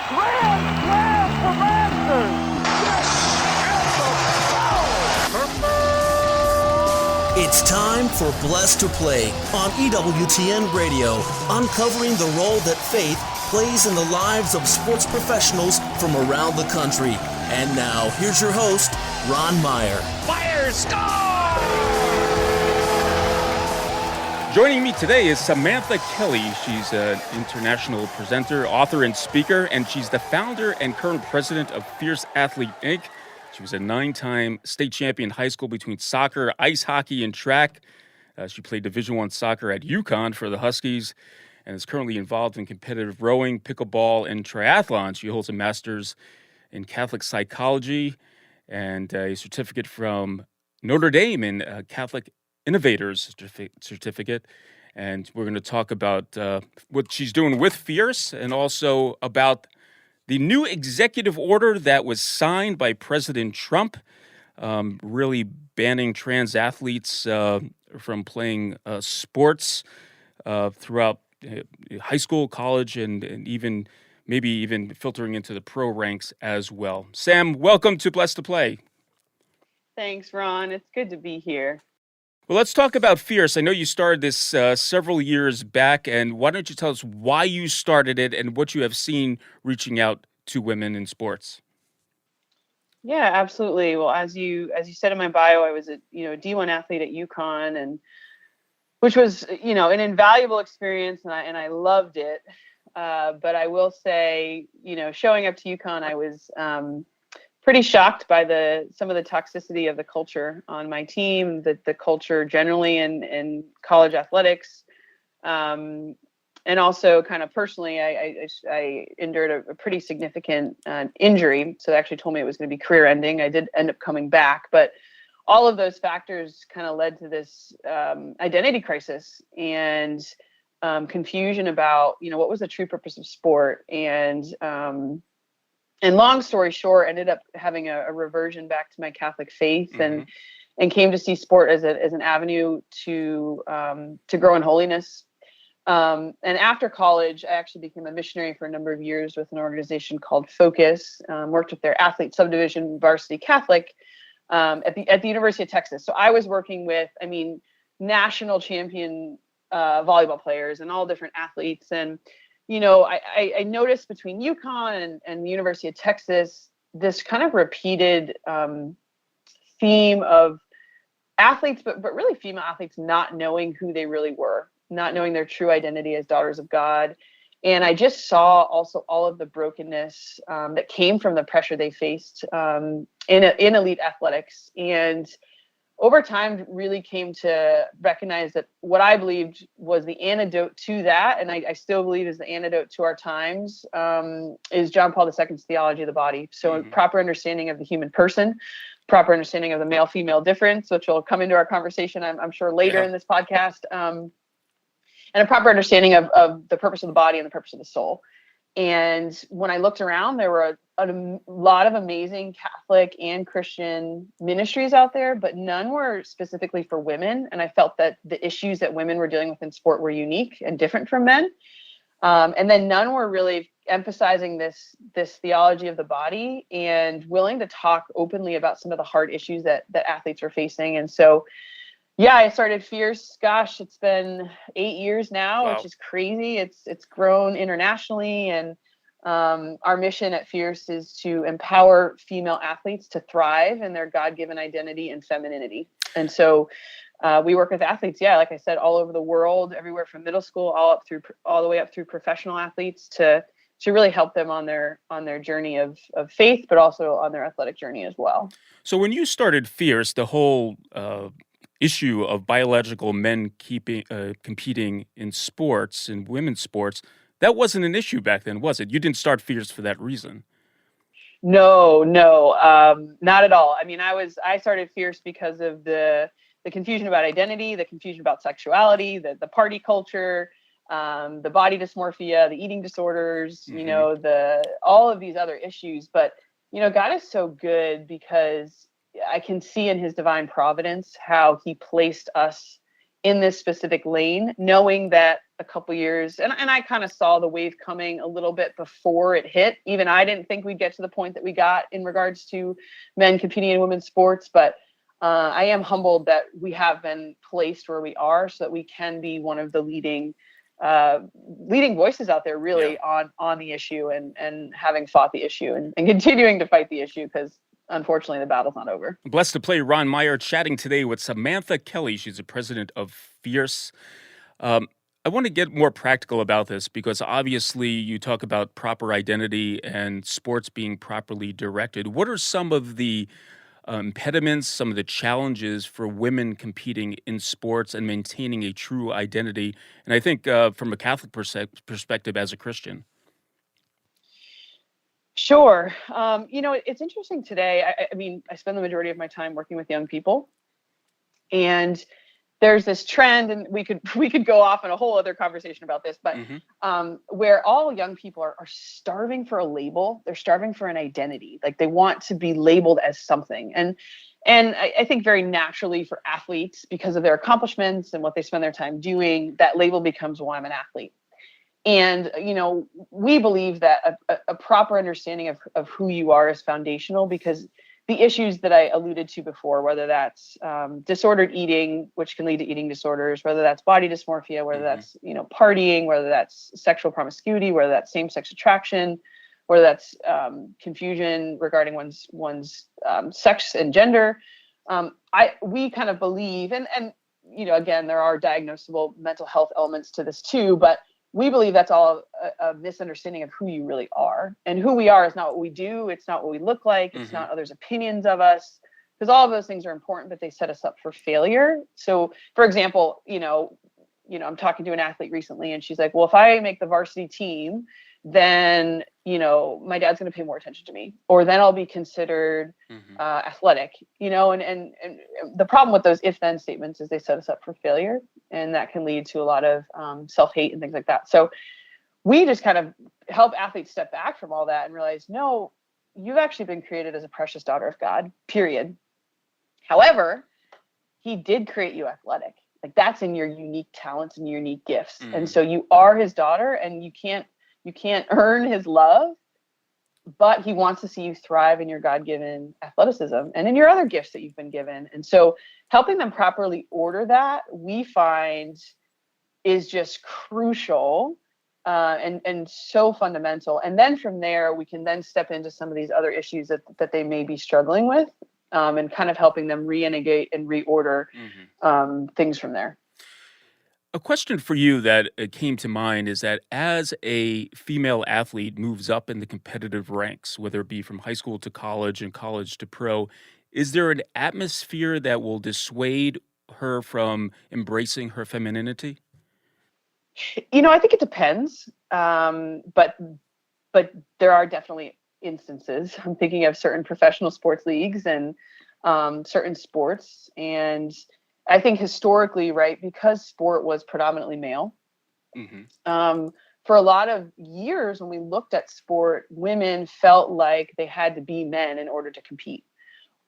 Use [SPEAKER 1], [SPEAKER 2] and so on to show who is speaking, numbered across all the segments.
[SPEAKER 1] Grand slam for Masters.
[SPEAKER 2] It's time for Blessed to Play on EWTN Radio, uncovering the role that faith plays in the lives of sports professionals from around the country. And now, here's your host, Ron Meyer.
[SPEAKER 3] Fire, score! Joining me today is Samantha Kelley. She's an international presenter, author, and speaker, and she's the founder and current president of Fierce Athlete, Inc. She was a 9-time state champion in high school between soccer, ice hockey, and track. She played Division I soccer at UConn for the Huskies and is currently involved in competitive rowing, pickleball, and triathlon. She holds a master's in Catholic psychology and a certificate from Notre Dame in Catholic Innovators certificate. And we're going to talk about what she's doing with Fierce and also about the new executive order that was signed by President Trump, really banning trans athletes from playing sports throughout high school, college, and even maybe even filtering into the pro ranks as well. Sam, welcome to Blessed to Play.
[SPEAKER 4] Thanks, Ron. It's good to be here.
[SPEAKER 3] Well, let's talk about Fierce. I know you started this several years back, and why don't you tell us why you started it and what you have seen reaching out to women in sports?
[SPEAKER 4] Yeah, absolutely. Well, as you said in my bio, I was a D1 athlete at UConn, and which was an invaluable experience, and I loved it. But I will say, showing up to UConn, I was pretty shocked by some of the toxicity of the culture on my team, the culture generally in college athletics, and also kind of personally, I endured a pretty significant injury. So they actually told me it was going to be career ending. I did end up coming back, but all of those factors kind of led to this identity crisis and confusion about what was the true purpose of sport. And long story short, ended up having a reversion back to my Catholic faith,
[SPEAKER 3] Mm-hmm.
[SPEAKER 4] and came to see sport as an avenue to grow in holiness. And after college, I actually became a missionary for a number of years with an organization called Focus. Worked with their athlete subdivision, Varsity Catholic, at the University of Texas. So I was working with, national champion volleyball players and all different athletes. And I noticed between UConn and the University of Texas, this kind of repeated theme of athletes, but really female athletes not knowing who they really were, not knowing their true identity as daughters of God. And I just saw also all of the brokenness that came from the pressure they faced in elite athletics. And over time, really came to recognize that what I believed was the antidote to that, and I still believe is the antidote to our times, is John Paul II's theology of the body. So a proper understanding of the human person, proper understanding of the male-female difference, which will come into our conversation, I'm sure, later in this podcast, and a proper understanding of the purpose of the body and the purpose of the soul. And when I looked around, there were a lot of amazing Catholic and Christian ministries out there, but none were specifically for women. And I felt that the issues that women were dealing with in sport were unique and different from men. And then none were really emphasizing this theology of the body and willing to talk openly about some of the hard issues that athletes were facing. And so, yeah, I started Fierce. Gosh, it's been 8 years now,
[SPEAKER 3] Wow.
[SPEAKER 4] which is crazy. It's grown internationally, and our mission at Fierce is to empower female athletes to thrive in their God-given identity and femininity. And so we work with athletes, like I said, all over the world, everywhere from middle school all the way up through professional athletes to really help them on their journey of faith, but also on their athletic journey as well.
[SPEAKER 3] So when you started Fierce, the whole issue of biological men competing in sports, in women's sports, that wasn't an issue back then, was it? You didn't start Fierce for that reason.
[SPEAKER 4] No, not at all. I started Fierce because of the confusion about identity, the confusion about sexuality, the party culture, the body dysmorphia, the eating disorders, all of these other issues. But, God is so good because I can see in his divine providence how he placed us in this specific lane, knowing that a couple years, and I kind of saw the wave coming a little bit before it hit. Even I didn't think we'd get to the point that we got in regards to men competing in women's sports, but I am humbled that we have been placed where we are so that we can be one of the leading voices out there really on the issue and having fought the issue and continuing to fight the issue, because unfortunately the battle's not over.
[SPEAKER 3] Blessed to play Ron Meyer chatting today with Samantha Kelley. She's the president of Fierce. I want to get more practical about this because obviously you talk about proper identity and sports being properly directed. What are some of the impediments, some of the challenges for women competing in sports and maintaining a true identity? And I think from a Catholic perspective as a Christian.
[SPEAKER 4] Sure. It's interesting today. I mean, I spend the majority of my time working with young people, and there's this trend, and we could go off in a whole other conversation about this, but where all young people are starving for a label. They're starving for an identity. Like, they want to be labeled as something. And I think very naturally for athletes, because of their accomplishments and what they spend their time doing, that label becomes, well, I'm an athlete. And, we believe that a proper understanding of who you are is foundational, because the issues that I alluded to before, whether that's disordered eating, which can lead to eating disorders, whether that's body dysmorphia, whether that's, partying, whether that's sexual promiscuity, whether that's same-sex attraction, whether that's confusion regarding one's sex and gender. We kind of believe, and again, there are diagnosable mental health elements to this too, but we believe that's all a misunderstanding of who you really are. And who we are is not what we do. It's not what we look like. It's not others' opinions of us, because all of those things are important, but they set us up for failure. So, for example, I'm talking to an athlete recently, and she's like, well, if I make the varsity team, then, my dad's going to pay more attention to me, or then I'll be considered athletic, and the problem with those if-then statements is they set us up for failure, and that can lead to a lot of self-hate and things like that. So we just kind of help athletes step back from all that and realize, no, you've actually been created as a precious daughter of God, period. However, he did create you athletic. Like, that's in your unique talents and your unique gifts. And so you are his daughter, and you can't earn his love, but he wants to see you thrive in your God-given athleticism and in your other gifts that you've been given. And so helping them properly order that, we find, is just crucial and so fundamental. And then from there, we can then step into some of these other issues that they may be struggling with, and kind of helping them re-integrate and reorder things from there.
[SPEAKER 3] A question for you that came to mind is that as a female athlete moves up in the competitive ranks, whether it be from high school to college and college to pro, is there an atmosphere that will dissuade her from embracing her femininity?
[SPEAKER 4] I think it depends. But there are definitely instances. I'm thinking of certain professional sports leagues and certain sports, and I think historically, right, because sport was predominantly male, for a lot of years when we looked at sport, women felt like they had to be men in order to compete.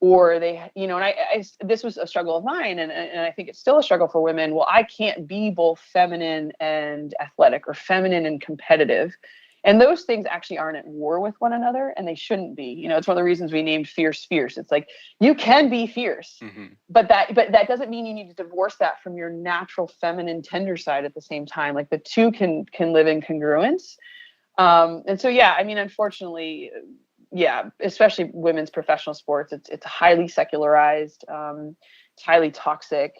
[SPEAKER 4] Or they, and this was a struggle of mine, and I think it's still a struggle for women. Well, I can't be both feminine and athletic, or feminine and competitive. And those things actually aren't at war with one another, and they shouldn't be. It's one of the reasons we named Fierce Fierce. It's like, you can be fierce, but that doesn't mean you need to divorce that from your natural feminine tender side at the same time. Like, the two can live in congruence. And so, unfortunately, especially women's professional sports, it's highly secularized, it's highly toxic.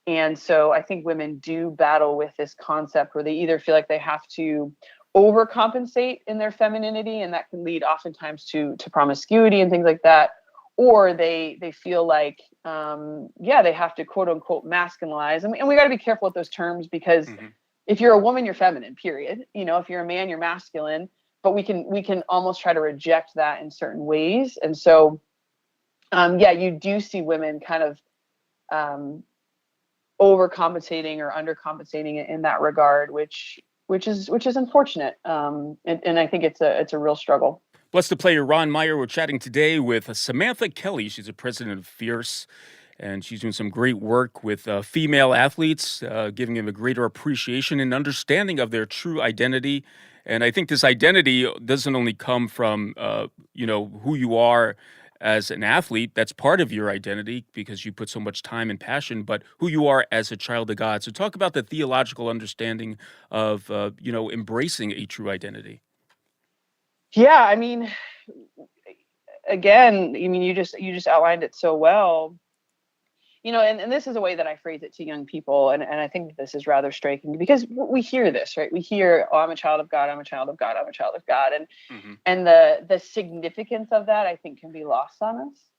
[SPEAKER 4] And so I think women do battle with this concept where they either feel like they have to overcompensate in their femininity, and that can lead oftentimes to promiscuity and things like that, or they feel like they have to quote unquote masculinize. And we got to be careful with those terms, because if you're a woman, you're feminine, period. If you're a man, you're masculine. But we can almost try to reject that in certain ways. And so you do see women kind of overcompensating or undercompensating in that regard, which is unfortunate. And I think it's a real struggle.
[SPEAKER 3] Blessed to play Ron Meyer. We're chatting today with Samantha Kelley. She's the president of Fierce. and she's doing some great work with female athletes, giving them a greater appreciation and understanding of their true identity. And I think this identity doesn't only come from, who you are as an athlete. That's part of your identity because you put so much time and passion, but who you are as a child of God. So talk about the theological understanding of, embracing a true identity.
[SPEAKER 4] Yeah, I mean, again, you just outlined it so well. And this is a way that I phrase it to young people, and I think that this is rather striking because we hear this, right? We hear, "Oh, I'm a child of God. I'm a child of God. I'm a child of God," and and the significance of that, I think, can be lost on us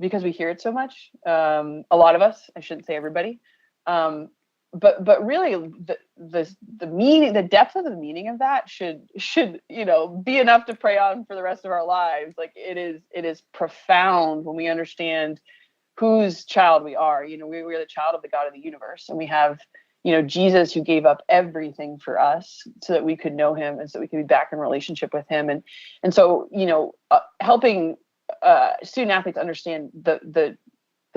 [SPEAKER 4] because we hear it so much. A lot of us, I shouldn't say everybody, but really, the meaning, the depth of the meaning of that should be enough to pray on for the rest of our lives. Like it is profound when we understand whose child we are. We're the child of the God of the universe, and we have Jesus, who gave up everything for us so that we could know him and so we could be back in relationship with him. And so helping student athletes understand the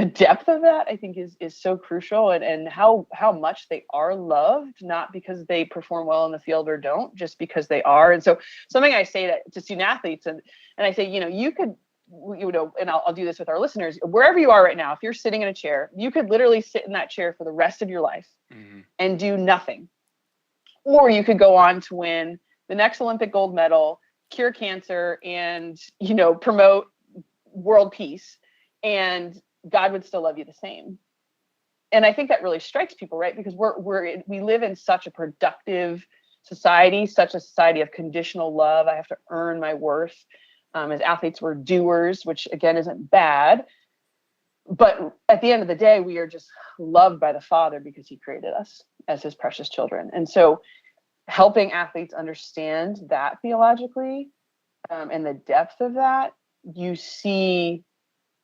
[SPEAKER 4] depth of that, I think is so crucial, and how much they are loved, not because they perform well in the field or don't, just because they are. And so something I say to student athletes, and I say, you could, and I'll do this with our listeners, wherever you are right now, if you're sitting in a chair, you could literally sit in that chair for the rest of your life and do nothing. Or you could go on to win the next Olympic gold medal, cure cancer, and, promote world peace, and God would still love you the same. And I think that really strikes people, right? Because we live in such a productive society, such a society of conditional love. I have to earn my worth. As athletes, we're doers, which again isn't bad. But at the end of the day, we are just loved by the Father because he created us as his precious children. And so helping athletes understand that theologically, and the depth of that, you see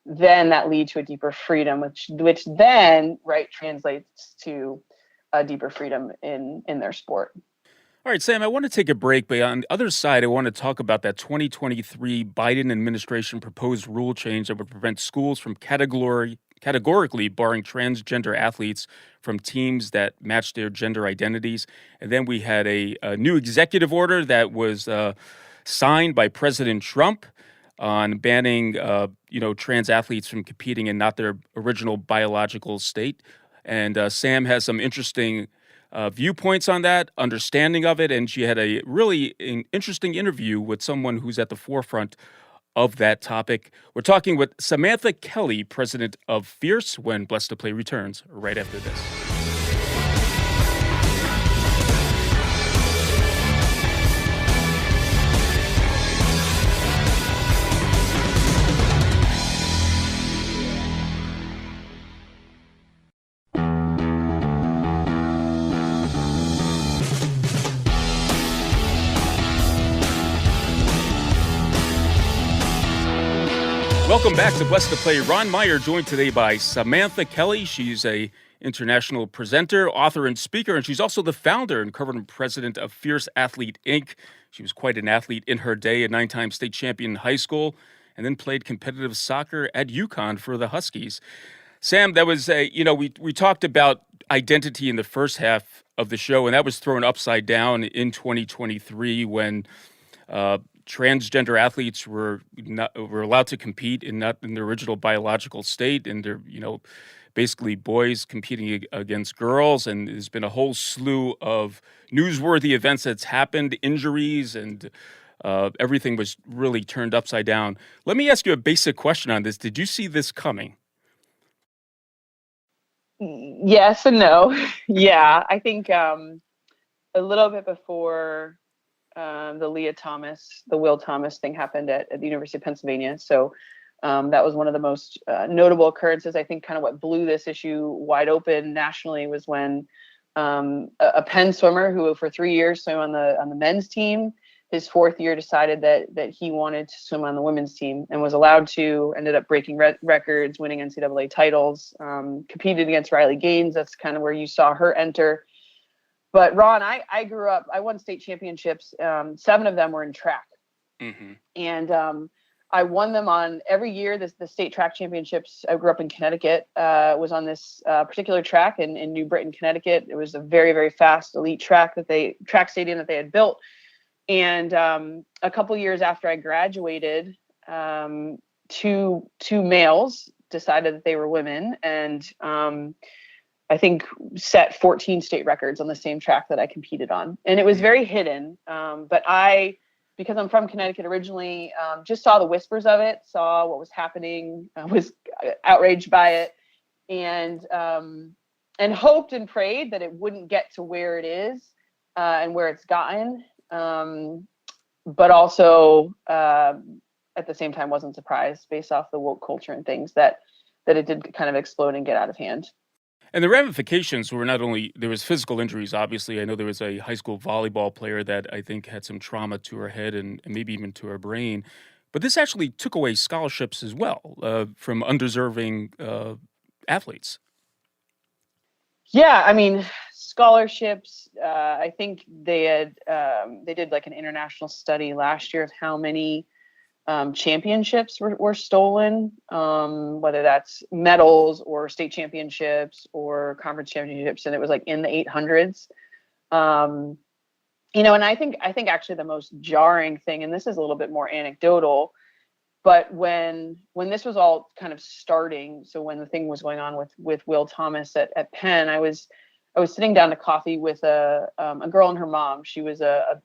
[SPEAKER 4] then that lead to a deeper freedom, which then, right, translates to a deeper freedom in their sport.
[SPEAKER 3] All right, Sam, I want to take a break, but on the other side, I want to talk about that 2023 Biden administration proposed rule change that would prevent schools from categorically barring transgender athletes from teams that match their gender identities. And then we had a new executive order that was signed by President Trump on banning, trans athletes from competing in not their original biological state. And Sam has some interesting viewpoints on that, understanding of it, and she had a really interesting interview with someone who's at the forefront of that topic. We're talking with Samantha Kelley, president of Fierce, when Blessed to Play returns right after this. Welcome back to Blessed to Play. Ron Meyer joined today by Samantha Kelley. She's a international presenter, author, and speaker, and she's also the founder and current president of Fierce Athlete, Inc. She was quite an athlete in her day, a 9-time state champion in high school, and then played competitive soccer at UConn for the Huskies. Sam, that was we talked about identity in the first half of the show, and that was thrown upside down in 2023 when transgender athletes were allowed to compete not in their original biological state, and they're basically boys competing against girls. And there's been a whole slew of newsworthy events that's happened, injuries, and everything was really turned upside down. Let me ask you a basic question on this. Did you see this coming?
[SPEAKER 4] Yes and no. Yeah, I think a little bit before the Will Thomas thing happened at the University of Pennsylvania. So that was one of the most notable occurrences. I think kind of what blew this issue wide open nationally was when a Penn swimmer who for 3 years swam on the men's team, his fourth year decided that he wanted to swim on the women's team and was allowed to, ended up breaking records, winning NCAA titles, competed against Riley Gaines. That's kind of where you saw her enter. But Ron, I grew up, I won state championships. 7 of them were in track. Mm-hmm. And I won them on every year. The state track championships. I grew up in Connecticut. Was on this particular track in New Britain, Connecticut. It was a very, very fast elite track stadium that they had built. And a couple years after I graduated, two males decided that they were women, and I think set 14 state records on the same track that I competed on. And it was very hidden. But because I'm from Connecticut originally, just saw the whispers of it, saw what was happening, was outraged by it, and hoped and prayed that it wouldn't get to where it is and where it's gotten. But also at the same time wasn't surprised based off the woke culture and things that it did kind of explode and get out of hand.
[SPEAKER 3] And the ramifications were not only, there was physical injuries, obviously. I know there was a high school volleyball player that I think had some trauma to her head and maybe even to her brain. But this actually took away scholarships as well from undeserving athletes.
[SPEAKER 4] Yeah, I mean, scholarships, I think they did like an international study last year of how many championships were stolen, whether that's medals or state championships or conference championships, and it was like in the 800s. And I think actually the most jarring thing, and this is a little bit more anecdotal, but when this was all kind of starting, so when the thing was going on with Will Thomas at Penn, I was sitting down to coffee with a girl and her mom. She was a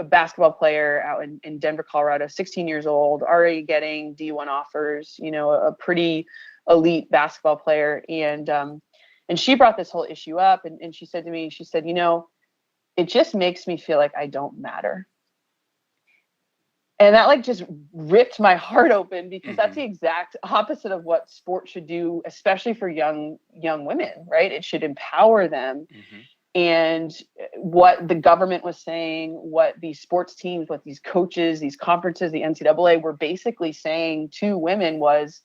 [SPEAKER 4] basketball player out in Denver, Colorado, 16 years old, already getting D1 offers, a pretty elite basketball player. And she brought this whole issue up, and she said to me, it just makes me feel like I don't matter. And that like just ripped my heart open, because that's the exact opposite of what sport should do, especially for young women, right? It should empower them. And what the government was saying, what these sports teams, what these coaches, these conferences, the NCAA were basically saying to women was,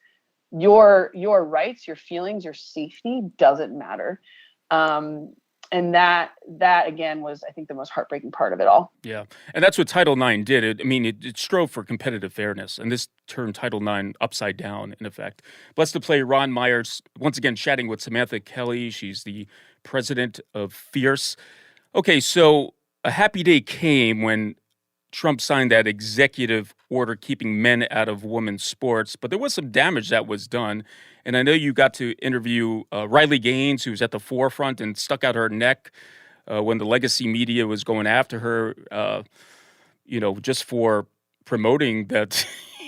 [SPEAKER 4] your rights, your feelings, your safety doesn't matter. And that again was, I think, the most heartbreaking part of it all.
[SPEAKER 3] Yeah, and that's what Title IX did. It strove for competitive fairness, and this turned Title IX upside down, in effect. Blessed to play Ron Myers, once again chatting with Samantha Kelley. She's the president of Fierce. Okay, so a happy day came when Trump signed that executive order keeping men out of women's sports, but there was some damage that was done. And I know you got to interview Riley Gaines, who's at the forefront and stuck out her neck when the legacy media was going after her, just for promoting that,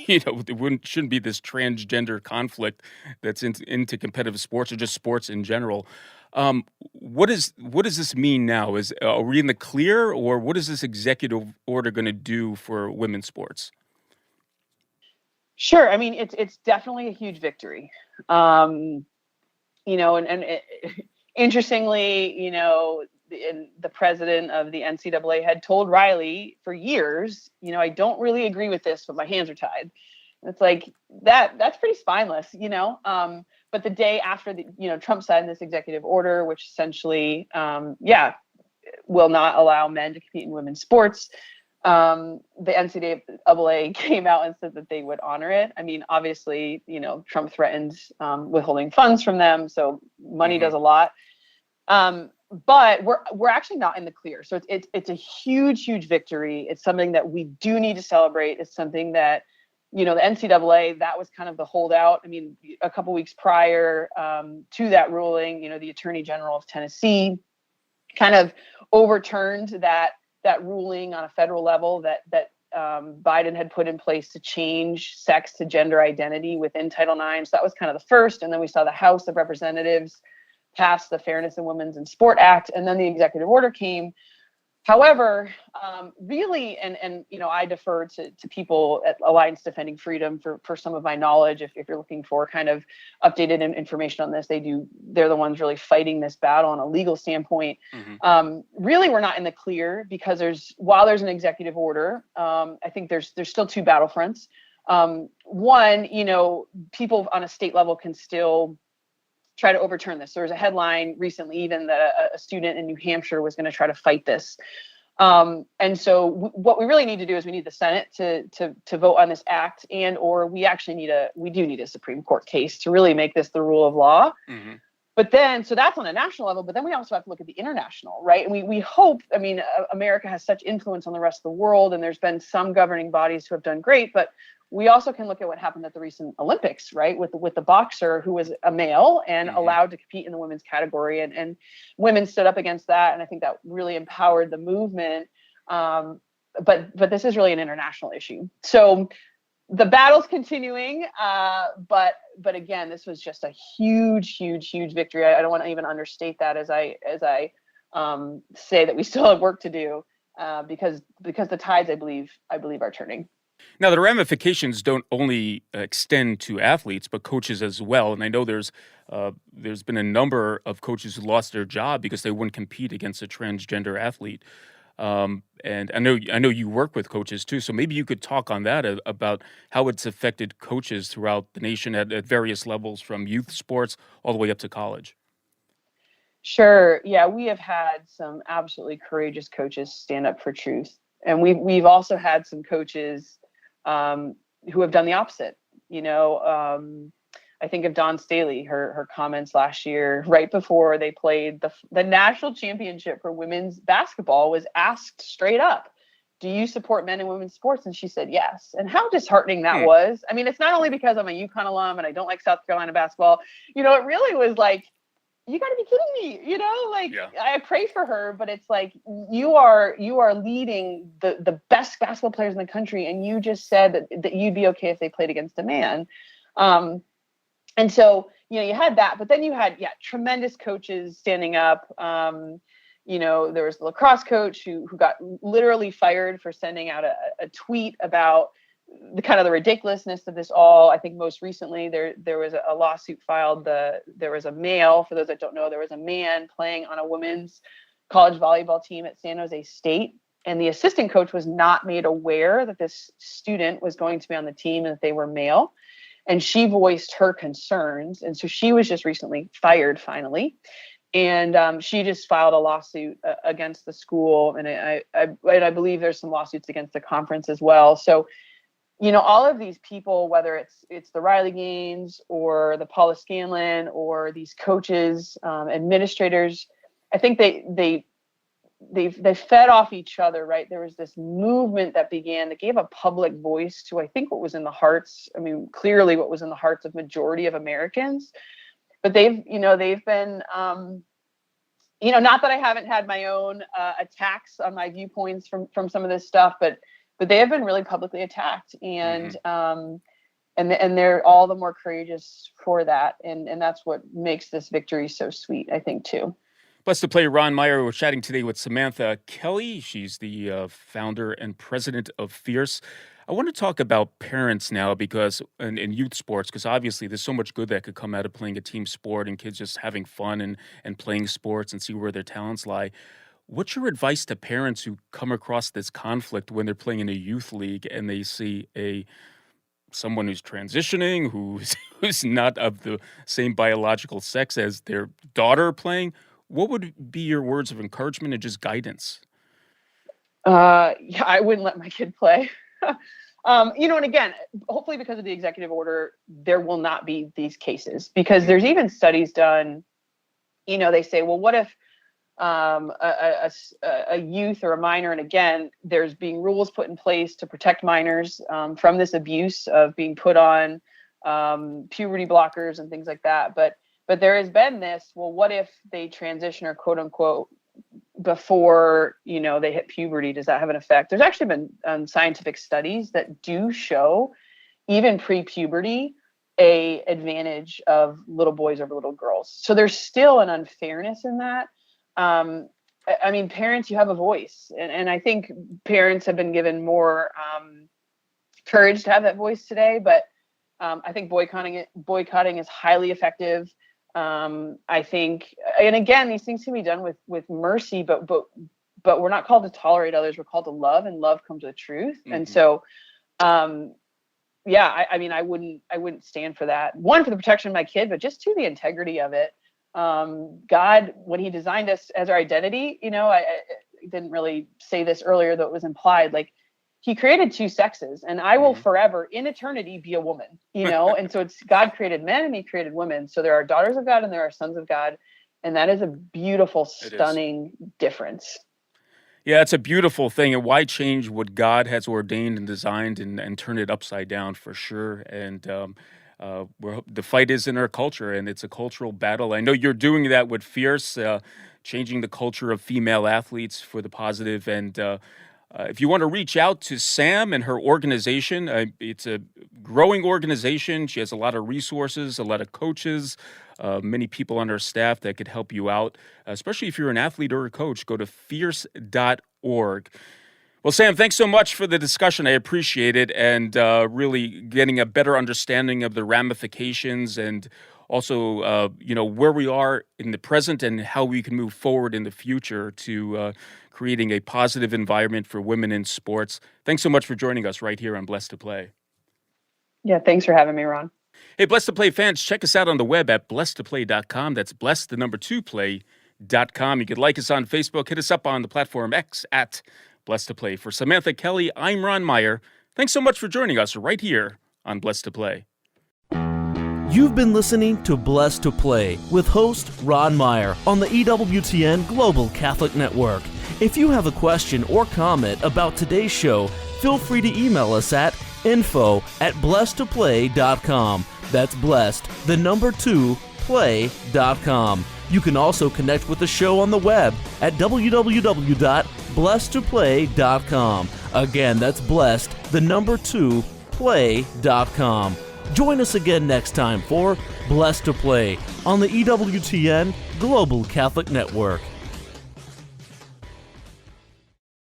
[SPEAKER 3] there shouldn't be this transgender conflict that's into competitive sports or just sports in general. What does this mean now? Are we in the clear, or what is this executive order going to do for women's sports?
[SPEAKER 4] Sure. I mean, it's definitely a huge victory. Interestingly, the president of the NCAA had told Riley for years, I don't really agree with this, but my hands are tied. And it's like that's pretty spineless, But the day after Trump signed this executive order, which essentially, will not allow men to compete in women's sports, the NCAA came out and said that they would honor it. I mean, obviously, Trump threatened withholding funds from them, so money does a lot. But we're actually not in the clear. So it's a huge victory. It's something that we do need to celebrate. It's something that, the NCAA, that was kind of the holdout. I mean, a couple weeks prior to that ruling, the Attorney General of Tennessee kind of overturned that ruling on a federal level that Biden had put in place to change sex to gender identity within Title IX. So that was kind of the first. And then we saw the House of Representatives pass the Fairness in Women's in Sport Act, and then the executive order came. However, really, and I defer to people at Alliance Defending Freedom for some of my knowledge. If you're looking for kind of updated information on this, they're the ones really fighting this battle on a legal standpoint. Really, we're not in the clear, because while there's an executive order, I think there's still two battlefronts. One, people on a state level can still try to overturn this. There was a headline recently even that a student in New Hampshire was going to try to fight this. And so what we really need to do is we need the Senate to vote on this act, and or we actually we do need a Supreme Court case to really make this the rule of law. Mm-hmm. But then, so that's on a national level, but then we also have to look at the international, right? And we hope, I mean, America has such influence on the rest of the world, and there's been some governing bodies who have done great, but we also can look at what happened at the recent Olympics, right? With the boxer who was a male and mm-hmm. allowed to compete in the women's category, and women stood up against that. And I think that really empowered the movement. But this is really an international issue. So the battle's continuing, but again, this was just a huge victory. I don't want to even understate that as I say that we still have work to do, because the tides, I believe are turning.
[SPEAKER 3] Now, the ramifications don't only extend to athletes, but coaches as well. And I know there's been a number of coaches who lost their job because they wouldn't compete against a transgender athlete. And I know you work with coaches too, so maybe you could talk on that about how it's affected coaches throughout the nation at various levels, from youth sports all the way up to college.
[SPEAKER 4] Sure. Yeah, we have had some absolutely courageous coaches stand up for truth, and we've also had some coaches who have done the opposite. I think of Dawn Staley, her comments last year, right before they played the national championship for women's basketball, was asked straight up, do you support men and women's sports? And she said yes. And how disheartening that was. I mean, it's not only because I'm a UConn alum and I don't like South Carolina basketball. It really was like, you got to be kidding me. Yeah. I pray for her, but it's like, you are leading the best basketball players in the country, and you just said that you'd be okay if they played against a man. And so, you had that, but then you had, tremendous coaches standing up. There was the lacrosse coach who got literally fired for sending out a tweet about the kind of the ridiculousness of this all. I think most recently there was a lawsuit filed. There was a male, for those that don't know, there was a man playing on a women's college volleyball team at San Jose State. And the assistant coach was not made aware that this student was going to be on the team and that they were male. And she voiced her concerns. And so she was just recently fired, finally. And she just filed a lawsuit against the school. And I believe there's some lawsuits against the conference as well. So, all of these people, whether it's the Riley Gaines or the Paula Scanlon or these coaches, administrators, I think they fed off each other, right? There was this movement that began that gave a public voice to, I think, what was in the hearts. I mean, clearly what was in the hearts of majority of Americans. But they've been, not that I haven't had my own attacks on my viewpoints from some of this stuff, but they have been really publicly attacked, and and they're all the more courageous for that, and that's what makes this victory so sweet, I think, too.
[SPEAKER 3] Blessed to play Ron Meyer. We're chatting today with Samantha Kelley. She's the founder and president of Fierce. I want to talk about parents now, because in youth sports, because obviously there's so much good that could come out of playing a team sport and kids just having fun and playing sports and see where their talents lie. What's your advice to parents who come across this conflict when they're playing in a youth league and they see someone who's transitioning, who's not of the same biological sex as their daughter playing? What would be your words of encouragement and just guidance?
[SPEAKER 4] I wouldn't let my kid play. And again, hopefully because of the executive order, there will not be these cases, because there's even studies done. They say, well, what if a youth or a minor, and again, there's being rules put in place to protect minors from this abuse of being put on puberty blockers and things like that. But there has been this, well, what if they transition, or quote unquote, before, they hit puberty? Does that have an effect? There's actually been scientific studies that do show, even pre-puberty, a advantage of little boys over little girls. So there's still an unfairness in that. I mean, parents, you have a voice, and I think parents have been given more courage to have that voice today. But I think boycotting is highly effective. I think, and again, these things can be done with mercy, but we're not called to tolerate others. We're called to love, and love comes with truth. Mm-hmm. And so, I mean, I wouldn't stand for that. One, for the protection of my kid, but just to the integrity of it. God, when he designed us as our identity, didn't really say this earlier, though it was implied, like he created two sexes, and I will forever in eternity be a woman, and so it's God created men and he created women. So there are daughters of God and there are sons of God. And that is a beautiful, stunning difference.
[SPEAKER 3] Yeah, it's a beautiful thing. And why change what God has ordained and designed and turn it upside down for sure? And the fight is in our culture, and it's a cultural battle. I know you're doing that with Fierce, changing the culture of female athletes for the positive. And if you want to reach out to Sam and her organization, it's a growing organization. She has a lot of resources, a lot of coaches, many people on her staff that could help you out, especially if you're an athlete or a coach. Go to fierce.org. Well, Sam, thanks so much for the discussion. I appreciate it, and really getting a better understanding of the ramifications and also, where we are in the present and how we can move forward in the future to creating a positive environment for women in sports. Thanks so much for joining us right here on Blessed to Play.
[SPEAKER 4] Yeah, thanks for having me, Ron.
[SPEAKER 3] Hey, Blessed to Play fans, check us out on the web at blessedtoplay.com. That's blessed, the number 2 play.com. You can like us on Facebook. Hit us up on the platform X at Blessed to Play. For Samantha Kelley, I'm Ron Meyer. Thanks so much for joining us right here on Blessed to Play.
[SPEAKER 2] You've been listening to Blessed to Play with host Ron Meyer on the EWTN Global Catholic Network. If you have a question or comment about today's show, feel free to email us at info@blessedtoplay.com. That's blessed, the number 2, play.com. You can also connect with the show on the web at www.blessedtoplay.com. Again, that's blessed, the number 2, play.com. Join us again next time for Blessed to Play on the EWTN Global Catholic Network.